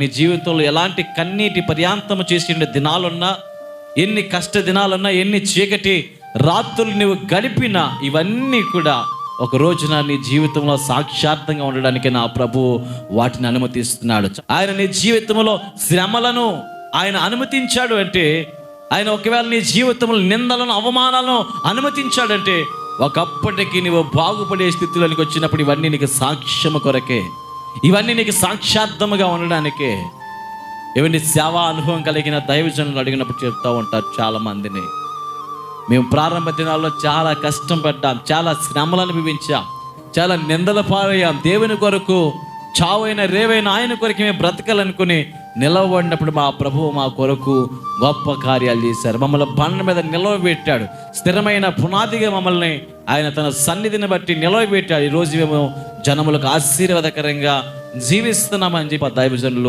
నీ జీవితంలో ఎలాంటి కన్నీటి పర్యాంతము చేసిన దినాలున్నా, ఎన్ని కష్ట దినాలున్నా, ఎన్ని చీకటి రాత్రులు నువ్వు గడిపినా, ఇవన్నీ కూడా ఒక రోజున నీ జీవితంలో సాక్షాత్తంగా ఉండడానికి నా ప్రభువు వాటిని అనుమతిస్తున్నాడు. ఆయన నీ జీవితంలో శ్రమలను ఆయన అనుమతించాడు అంటే, ఆయన ఒకవేళ నీ జీవితంలో నిందలను, అవమానాలను అనుమతించాడంటే, ఒకప్పటికి నువ్వు బాగుపడే స్థితిలోనికి వచ్చినప్పుడు ఇవన్నీ నీకు సాక్ష్యము కొరకే, ఇవన్నీ నీకు సాక్షాత్ముగా ఉండడానికే. ఇవన్నీ సేవా అనుభవం కలిగిన దైవజనులు అడిగినప్పుడు చెప్తూ ఉంటారు చాలా మందిని, మేము ప్రారంభ దినాల్లో చాలా కష్టం పడ్డాం, చాలా శ్రమలు అనుభవించాం, చాలా నిందల పాలయ్యాం, దేవుని కొరకు చావైన రేవైన ఆయన కొరకు మేము బ్రతకాలనుకుని నిలవబడినప్పుడు మా ప్రభువు మా కొరకు గొప్ప కార్యాలు చేశారు. మమ్మల్ని బండ మీద నిలవబెట్టాడు, స్థిరమైన పునాదిగా మమ్మల్ని ఆయన తన సన్నిధిని బట్టి నిలవబెట్టాడు. ఈరోజు మేము జనములకు ఆశీర్వాదకరంగా జీవిస్తున్నామని చెప్పి దైవజనులు